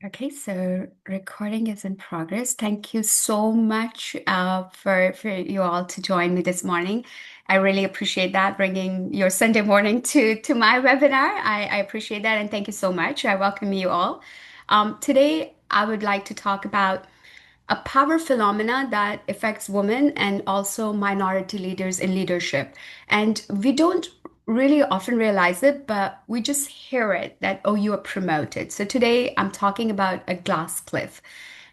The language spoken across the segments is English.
Okay, so recording is in progress. Thank you so much for you all to join me this morning. I really appreciate that, bringing your Sunday morning to my webinar. I appreciate that, and thank you so much. I welcome you all. Today, I would like to talk about a power phenomena that affects women and also minority leaders in leadership. And we don't really often realize it, but we just hear it that, oh, you are promoted. So today I'm talking about a glass cliff.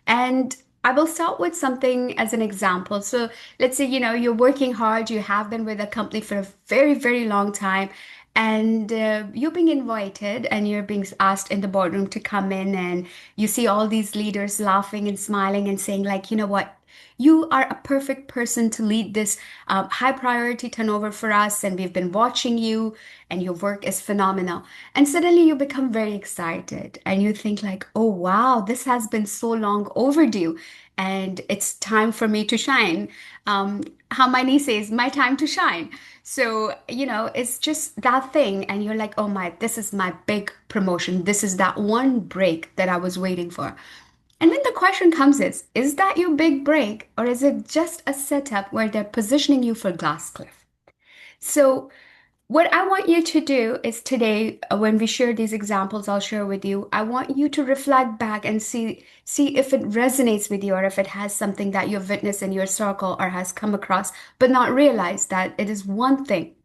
And I will start with something as an example. So let's say, you're working hard, you have been with a company for a very, very long time, and you're being invited and you're being asked in the boardroom to come in, and you see all these leaders laughing and smiling and saying, like, you know what? You are a perfect person to lead this high priority turnover for us, and we've been watching you, and your work is phenomenal. And suddenly you become very excited and you think like, oh wow, this has been so long overdue and it's time for me to shine. How my niece says, my time to shine. So, it's just that thing. And you're like, oh my, this is my big promotion. This is that one break that I was waiting for. And then the question comes is that your big break, or is it just a setup where they're positioning you for glass cliff? So what I want you to do is today, when we share these examples, I'll share with you. I want you to reflect back and see if it resonates with you, or if it has something that you've witnessed in your circle or has come across, but not realize that it is one thing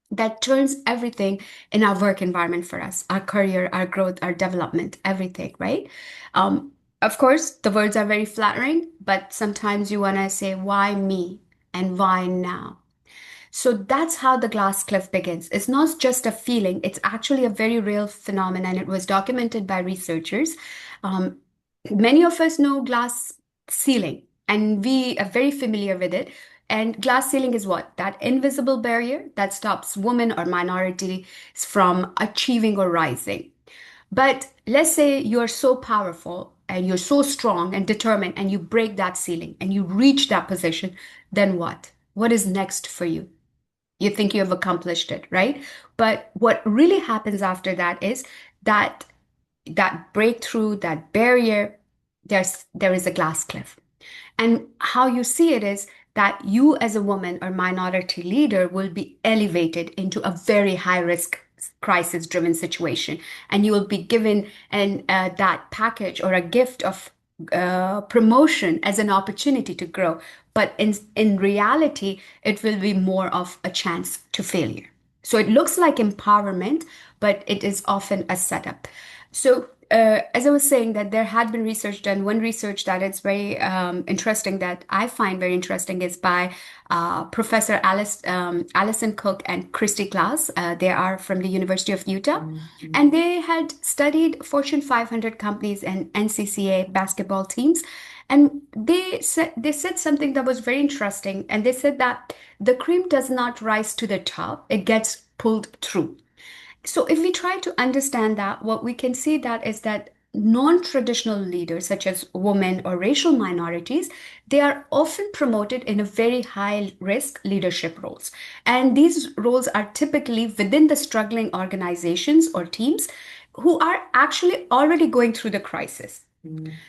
that turns everything in our work environment for us, our career, our growth, our development, everything, right? Um, of course, the words are very flattering, but sometimes you want to say, why me and why now? So that's how the glass cliff begins. It's not just a feeling, it's actually a very real phenomenon. It was documented by researchers. Um, Many of us know glass ceiling, and we are very familiar with it. And glass ceiling is what? That invisible barrier that stops women or minorities from achieving or rising. But let's say you're so powerful and you're so strong and determined, and you break that ceiling and you reach that position, then what? What is next for you? You think you have accomplished it, right? But what really happens after that is that that breakthrough, that barrier, there is a glass cliff. And how you see it is that you as a woman or minority leader will be elevated into a very high risk crisis driven situation, and you will be given that package or a gift of promotion as an opportunity to grow, but in reality it will be more of a chance to failure. So it looks like empowerment, but it is often a setup. So, as I was saying, that there had been research done. One research that is very interesting, that I find very interesting, is by Professor Alison Cook and Christy Glass. They are from the University of Utah, and they had studied Fortune 500 companies and NCCA basketball teams. And they said something that was very interesting. And they said that the cream does not rise to the top; it gets pulled through. So if we try to understand that, what we can see that is that non-traditional leaders, such as women or racial minorities, they are often promoted in a very high risk leadership roles. And these roles are typically within the struggling organizations or teams who are actually already going through the crisis.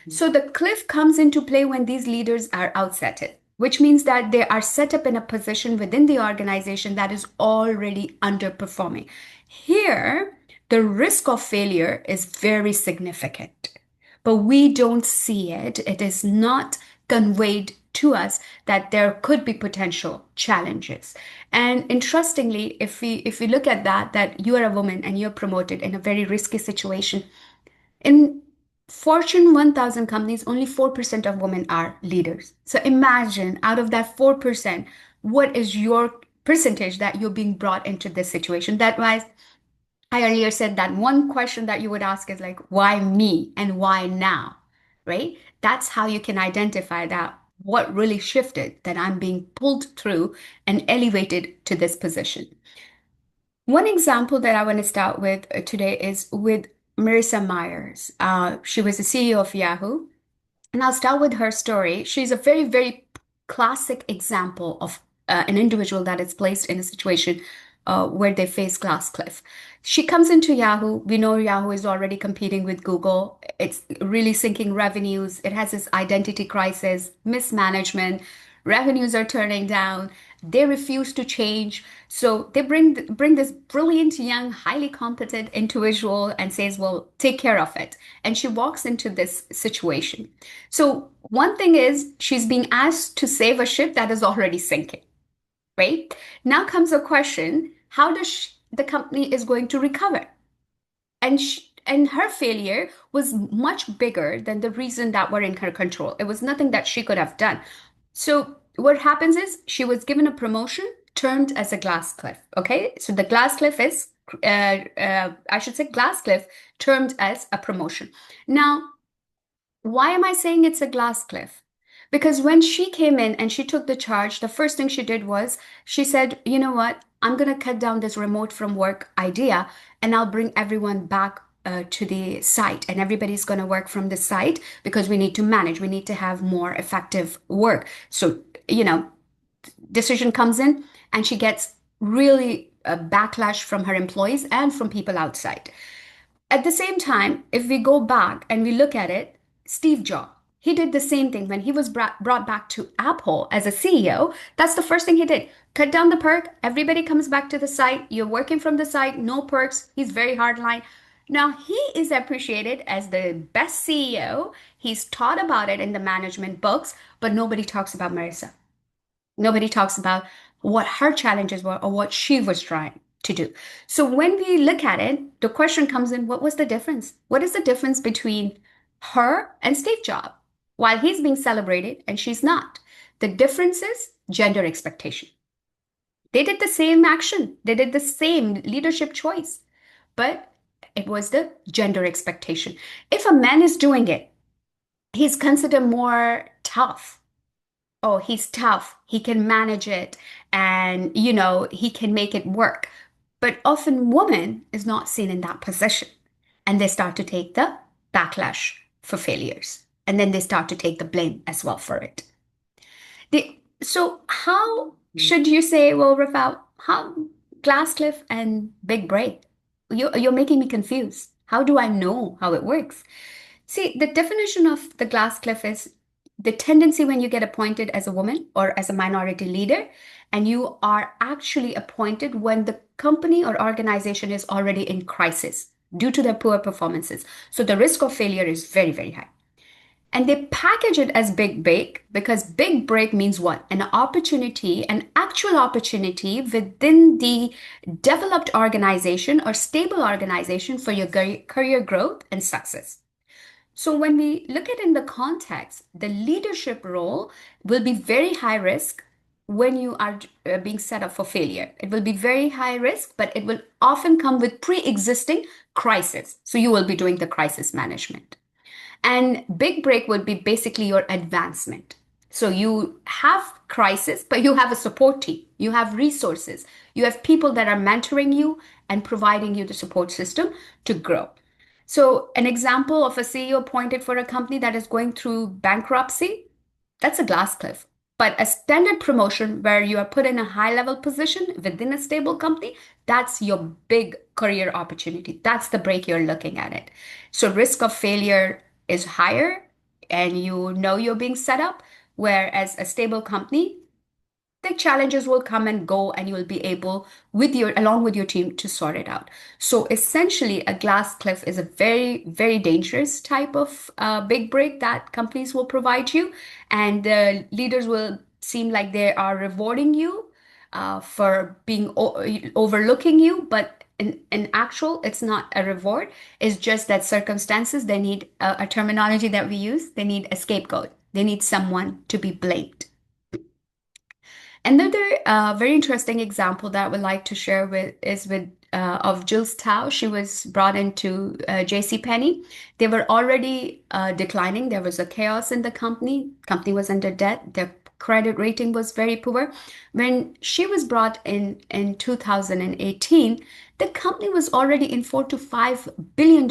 So the cliff comes into play when these leaders are outsetted, which means that they are set up in a position within the organization that is already underperforming. Here, the risk of failure is very significant, but we don't see it. It is not conveyed to us that there could be potential challenges. And interestingly, if we look at that you are a woman and you're promoted in a very risky situation, in Fortune 1000 companies, only 4% of women are leaders. So imagine, out of that 4%, what is your percentage that you're being brought into this situation? That was, I earlier said that one question that you would ask is like, why me and why now? Right? That's how you can identify that what really shifted, that I'm being pulled through and elevated to this position. One example that I want to start with today is with Marissa Myers. She was the CEO of Yahoo. And I'll start with her story. She's a very classic example of an individual that is placed in a situation where they face glass cliff. She comes into Yahoo. We know Yahoo is already competing with Google. It's really sinking revenues. It has this identity crisis, mismanagement. Revenues are turning down. They refuse to change. So they bring this brilliant, young, highly competent individual and says, "Well, take care of it." And she walks into this situation. So one thing is she's being asked to save a ship that is already sinking, right? Now comes a question, how does the company is going to recover? And her failure was much bigger than the reason that were in her control. It was nothing that she could have done. So what happens is she was given a promotion termed as a glass cliff. Okay, so the glass cliff is, I should say, glass cliff termed as a promotion. Now, why am I saying it's a glass cliff? Because when she came in and she took the charge, the first thing she did was she said, "You know what? I'm going to cut down this remote from work idea and I'll bring everyone back to the site, and everybody's going to work from the site because we need to manage, we need to have more effective work." So, decision comes in and she gets really a backlash from her employees and from people outside. At the same time, if we go back and we look at it, Steve Jobs, he did the same thing when he was brought back to Apple as a CEO. That's the first thing he did. Cut down the perk. Everybody comes back to the site. You're working from the site, no perks. He's very hardline. Now, he is appreciated as the best CEO. He's taught about it in the management books, but nobody talks about Marissa. Nobody talks about what her challenges were or what she was trying to do. So when we look at it, the question comes in, what was the difference? What is the difference between her and Steve Jobs? While he's being celebrated and she's not. The difference is gender expectation. They did the same action, they did the same leadership choice, but it was the gender expectation. If a man is doing it, he's considered more tough. Oh, he's tough, he can manage it, and he can make it work. But often woman is not seen in that position, and they start to take the backlash for failures, and then they start to take the blame as well for it. So how should you say, well, Rafal, how Glasscliff and Big Break? You're making me confused. How do I know how it works? See, the definition of the glass cliff is the tendency when you get appointed as a woman or as a minority leader, and you are actually appointed when the company or organization is already in crisis due to their poor performances. So the risk of failure is very, very high. And they package it as big break because big break means what? An opportunity, an actual opportunity within the developed organization or stable organization for your career growth and success. So when we look at it in the context, the leadership role will be very high risk when you are being set up for failure. It will be very high risk, but it will often come with pre-existing crisis. So you will be doing the crisis management. And big break would be basically your advancement. So you have crisis, but you have a support team. You have resources. You have people that are mentoring you and providing you the support system to grow. So an example of a CEO appointed for a company that is going through bankruptcy, that's a glass cliff. But a standard promotion where you are put in a high level position within a stable company, that's your big career opportunity. That's the break you're looking at it. So risk of failure is higher and you know you're being set up, whereas a stable company, the challenges will come and go and you will be able along with your team to sort it out. So essentially a glass cliff is a very, very dangerous type of big break that companies will provide you, and leaders will seem like they are rewarding you for being overlooking you, but in actual it's not a reward. It's just that circumstances, they need a terminology that we use, they need a scapegoat, they need someone to be blamed. Another very interesting example that I would like to share with is with of Jill Stow. She was brought into J.C. Penney. They were already declining. There was a chaos in the company. Company was under debt. Their credit rating was very poor. When she was brought in 2018, the company was already in $4 to $5 billion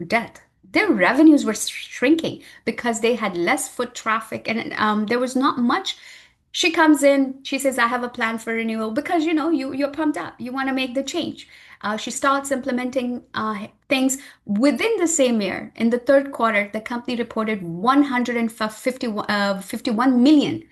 debt. Their revenues were shrinking because they had less foot traffic and there was not much. She comes in, she says, I have a plan for renewal because you're pumped up. You want to make the change. She starts implementing things within the same year. In the third quarter, the company reported $151 million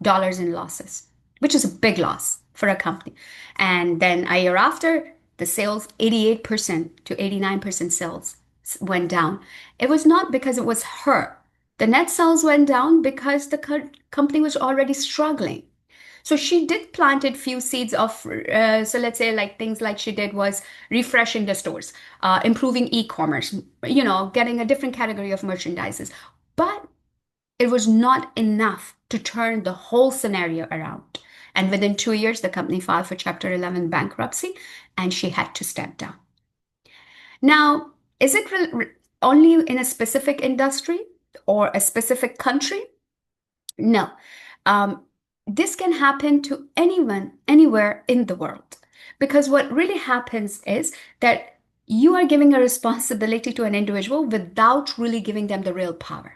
in losses, which is a big loss for a company. And then a year after, the sales 88% to 89% sales went down. It was not because it was her. The net sales went down because the company was already struggling. So she did planted few seeds of, so let's say like things like she did was refreshing the stores, improving e-commerce, getting a different category of merchandises. But it was not enough to turn the whole scenario around. And within 2 years, the company filed for Chapter 11 bankruptcy and she had to step down. Now, is it only in a specific industry or a specific country? No. Um, this can happen to anyone, anywhere in the world. Because what really happens is that you are giving a responsibility to an individual without really giving them the real power.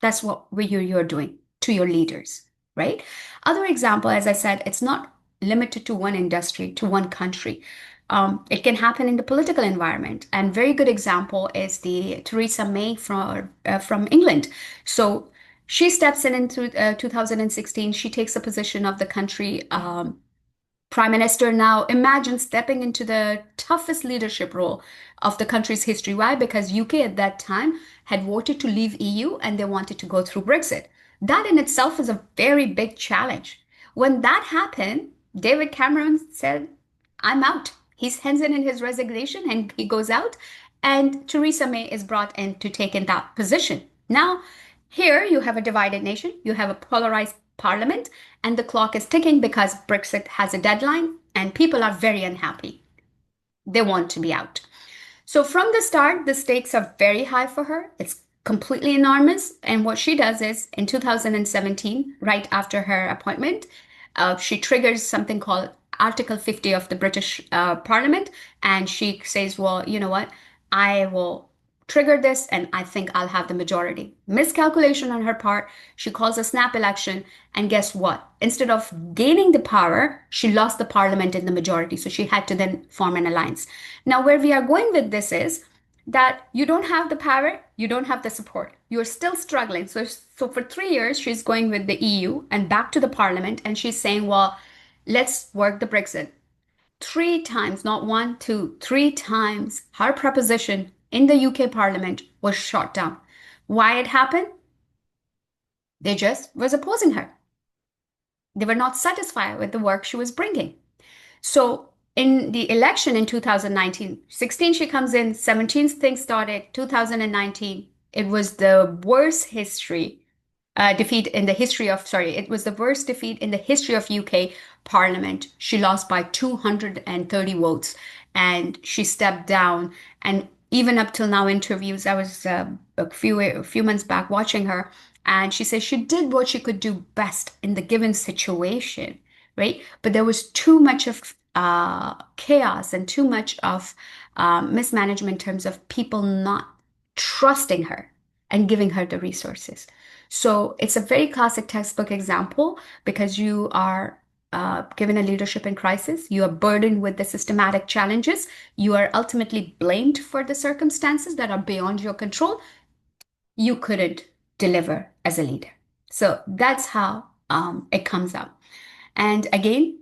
That's what you're doing to your leaders, right? Other example, as I said, it's not limited to one industry, to one country. It can happen in the political environment. And very good example is the Theresa May from England. So she steps in 2016. She takes a position of the country. Prime Minister now imagine stepping into the toughest leadership role of the country's history. Why? Because UK at that time had voted to leave EU and they wanted to go through Brexit. That in itself is a very big challenge. When that happened, David Cameron said, I'm out. He hands in his resignation and he goes out. And Theresa May is brought in to take in that position. Now, here you have a divided nation, you have a polarized parliament, and the clock is ticking because Brexit has a deadline and people are very unhappy. They want to be out. So from the start, the stakes are very high for her. It's completely enormous. And what she does is in 2017, right after her appointment, she triggers something called Article 50 of the British Parliament. And she says, well, you know what? I will trigger this and I think I'll have the majority. Miscalculation on her part. She calls a snap election. And guess what? Instead of gaining the power, she lost the parliament in the majority. So she had to then form an alliance. Now, where we are going with this is that you don't have the power, you don't have the support. You're still struggling. So for 3 years, she's going with the EU and back to the parliament. And she's saying, well, let's work the Brexit. Three times, not one, two, three times, her proposition in the UK Parliament was shot down. Why it happened? They just was opposing her. They were not satisfied with the work she was bringing. So in the election in 2019, 16 she comes in, 17 things started, 2019, it was the worst defeat in the history of, sorry, it was the worst defeat in the history of UK Parliament. She lost by 230 votes and she stepped down. And even up till now, interviews, I was a few months back watching her, and she said she did what she could do best in the given situation, right? But there was too much of chaos and too much of mismanagement in terms of people not trusting her and giving her the resources. So it's a very classic textbook example because you are given a leadership in crisis, you are burdened with the systematic challenges, you are ultimately blamed for the circumstances that are beyond your control. You couldn't deliver as a leader. So that's how it comes out. And again,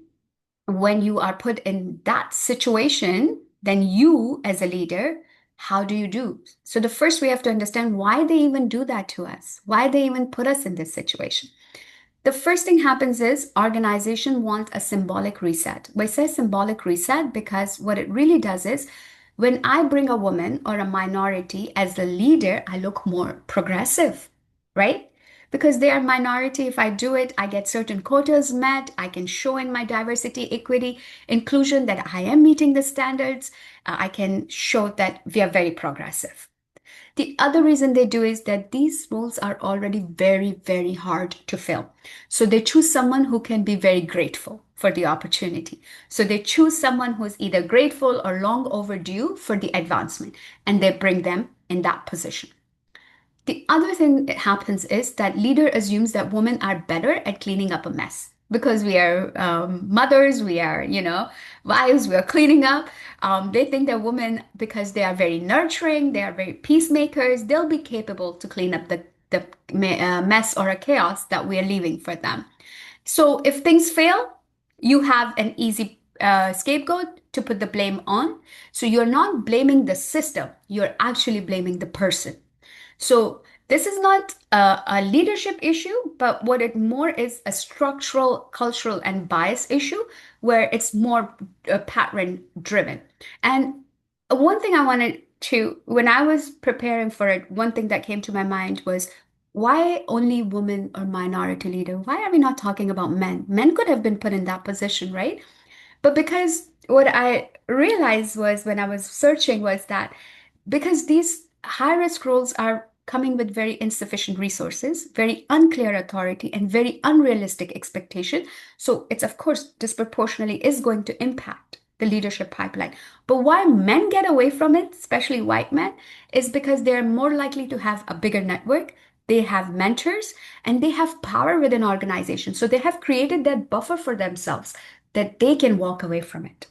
when you are put in that situation, then you as a leader, how do you do? So the first we have to understand why they even do that to us, why they even put us in this situation. The first thing happens is organization want a symbolic reset. We say symbolic reset because what it really does is when I bring a woman or a minority as a leader, I look more progressive, right? Because they are minority, if I do it, I get certain quotas met. I can show in my diversity, equity, inclusion that I am meeting the standards. I can show that we are very progressive. The other reason they do is that these roles are already very, very hard to fill. So they choose someone who can be very grateful for the opportunity. So they choose someone who is either grateful or long overdue for the advancement, and they bring them in that position. The other thing that happens is that leader assumes that women are better at cleaning up a mess because we are mothers, we are, wives, we are cleaning up. They think that women, because they are very nurturing, they are very peacemakers, they'll be capable to clean up the mess or a chaos that we are leaving for them. So if things fail, you have an easy scapegoat to put the blame on. So you're not blaming the system, you're actually blaming the person. So this is not a leadership issue, but what it more is a structural, cultural, and bias issue where it's more pattern driven. And one thing I wanted to, when I was preparing for it, one thing that came to my mind was why only women or minority leader? Why are we not talking about men? Men could have been put in that position, right? But because what I realized was when I was searching was that because these high risk roles are coming with very insufficient resources, very unclear authority, and very unrealistic expectation. So it's of course disproportionately is going to impact the leadership pipeline. But why men get away from it, especially white men, is because they're more likely to have a bigger network. They have mentors and they have power within organizations. So they have created that buffer for themselves that they can walk away from it.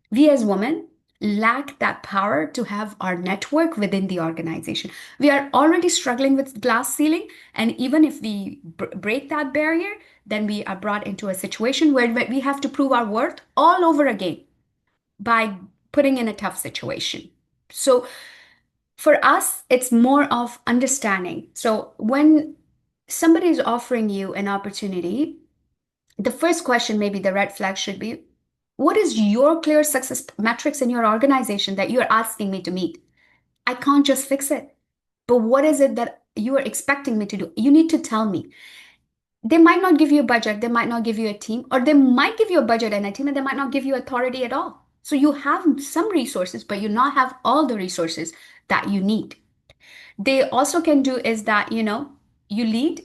We as women lack that power to have our network within the organization. We are already struggling with glass ceiling, and even if we break that barrier, then we are brought into a situation where we have to prove our worth all over again by putting in a tough situation. So for us, it's more of understanding. So when somebody is offering you an opportunity, the first question, maybe the red flag should be, what is your clear success metrics in your organization that you're asking me to meet? I can't just fix it. But what is it that you are expecting me to do? You need to tell me. They might not give you a budget, they might not give you a team, or they might give you a budget and a team, and they might not give you authority at all. So you have some resources, but you not have all the resources that you need. They also can do is that, you lead,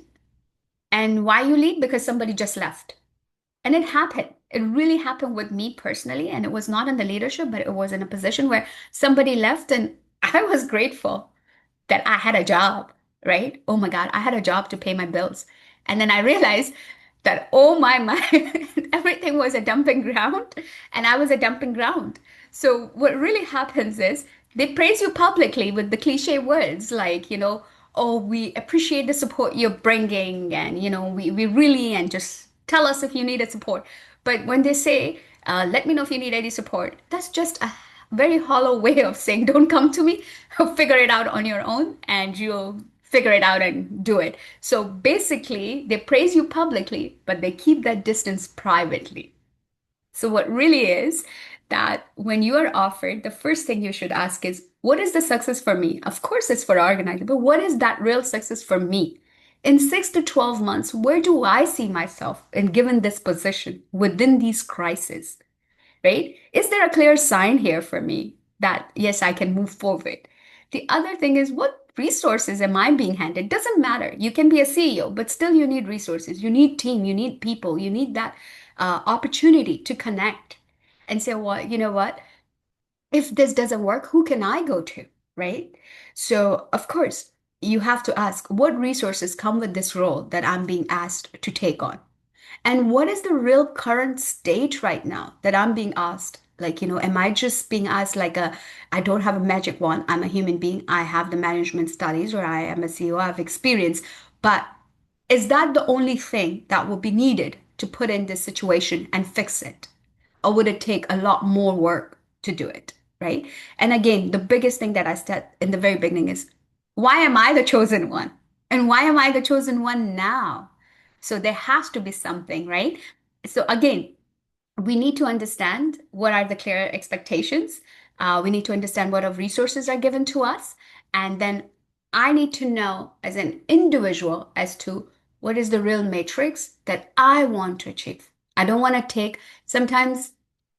and why you lead? Because somebody just left. And it happened. It really happened with me personally. And it was not in the leadership, but it was in a position where somebody left and I was grateful that I had a job, right? Oh my God, I had a job to pay my bills. And then I realized that, oh my, everything was a dumping ground and I was a dumping ground. So what really happens is they praise you publicly with the cliche words like, oh, we appreciate the support you're bringing and, we really, and just tell us if you need a support. But when they say, let me know if you need any support, that's just a very hollow way of saying, don't come to me, figure it out on your own and you'll figure it out and do it. So basically, they praise you publicly, but they keep that distance privately. So what really is that when you are offered, the first thing you should ask is, what is the success for me? Of course, it's for organizing, but what is that real success for me? In 6 to 12 months, where do I see myself in given this position within these crises? Right? Is there a clear sign here for me that yes, I can move forward? The other thing is what resources am I being handed? Doesn't matter. You can be a CEO, but still you need resources. You need team, you need people, you need that opportunity to connect and say, well, you know what? If this doesn't work, who can I go to? Right? So, of course, you have to ask what resources come with this role that I'm being asked to take on. And what is the real current state right now that I'm being asked? Like, am I just being asked I don't have a magic wand. I'm a human being. I have the management studies or I am a CEO. I have experience. But is that the only thing that will be needed to put in this situation and fix it? Or would it take a lot more work to do it? Right. And again, the biggest thing that I said in the very beginning is, why am I the chosen one? And why am I the chosen one now? So there has to be something, right? So again, we need to understand what are the clear expectations. We need to understand what of resources are given to us. And then I need to know as an individual as to what is the real matrix that I want to achieve. I don't want to take, sometimes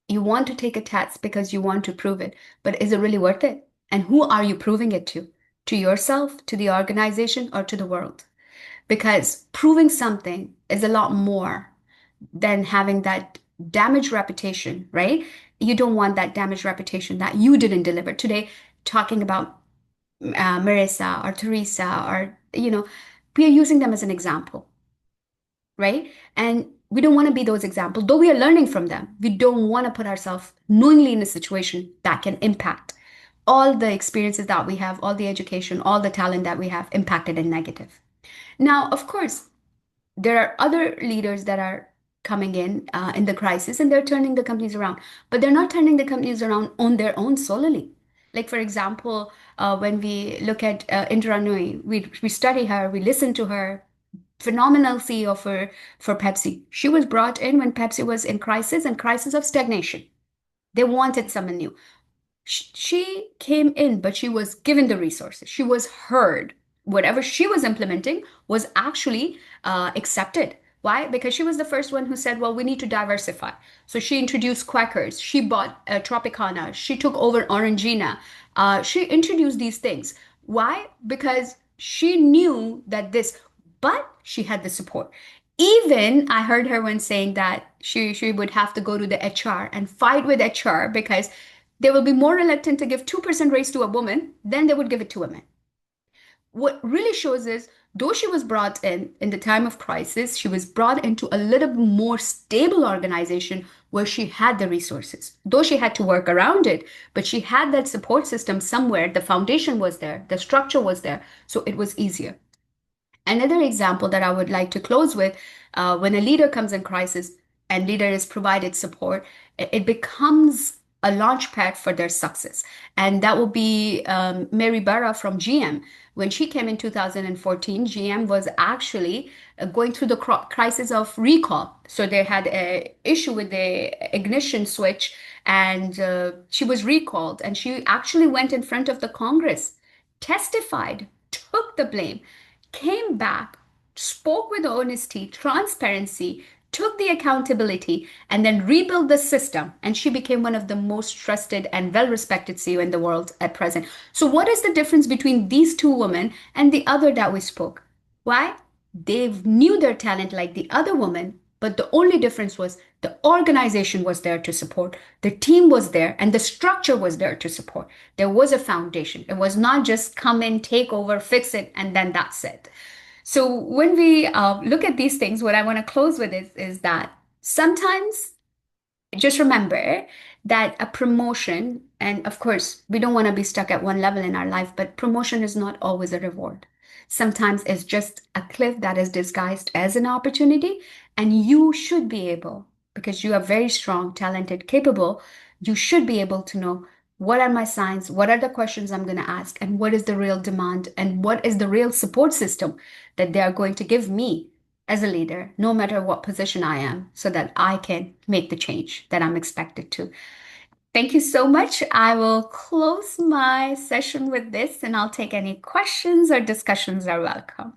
you want to take a test because you want to prove it, but is it really worth it? And who are you proving it to? To yourself, to the organization, or to the world? Because proving something is a lot more than having that damaged reputation, right? You don't want that damaged reputation that you didn't deliver. Today, talking about Marissa or Teresa, or, we are using them as an example, right? And we don't want to be those examples, though we are learning from them. We don't want to put ourselves knowingly in a situation that can impact all the experiences that we have, all the education, all the talent that we have impacted in negative. Now, of course, there are other leaders that are coming in the crisis, and they're turning the companies around, but they're not turning the companies around on their own solely. Like, for example, when we look at Indra Nooyi, we study her, we listen to her. Phenomenal CEO for Pepsi. She was brought in when Pepsi was in crisis and crisis of stagnation. They wanted someone new. She came in, but she was given the resources. She was heard. Whatever she was implementing was actually accepted. Why? Because she was the first one who said, well, we need to diversify. So she introduced Quackers. She bought Tropicana. She took over Orangina. She introduced these things. Why? Because she knew that this, but she had the support. Even I heard her when saying that she would have to go to the HR and fight with HR because they will be more reluctant to give 2% raise to a woman than they would give it to a man. What really shows is, though she was brought in the time of crisis, she was brought into a little more stable organization where she had the resources. Though she had to work around it, but she had that support system somewhere. The foundation was there, the structure was there, so it was easier. Another example that I would like to close with, when a leader comes in crisis and leader is provided support, it becomes a launch pad for their success. And that will be Mary Barra from GM. When she came in 2014, GM was actually going through the crisis of recall. So they had an issue with the ignition switch, and she was recalled. And she actually went in front of the Congress, testified, took the blame, came back, spoke with honesty, transparency, took the accountability, and then rebuilt the system. And she became one of the most trusted and well respected CEO in the world at present. So, what is the difference between these two women and the other that we spoke? Why? They knew their talent like the other woman, but the only difference was the organization was there to support, the team was there, and the structure was there to support. There was a foundation. It was not just come in, take over, fix it, and then that's it. So when we look at these things, what I want to close with is that sometimes just remember that a promotion, and of course, we don't want to be stuck at one level in our life, but promotion is not always a reward. Sometimes it's just a cliff that is disguised as an opportunity, and you should be able, because you are very strong, talented, capable, you should be able to know what are my signs, what are the questions I'm going to ask, and what is the real demand, and what is the real support system that they are going to give me as a leader, no matter what position I am, so that I can make the change that I'm expected to. Thank you so much. I will close my session with this, and I'll take any questions or discussions are welcome.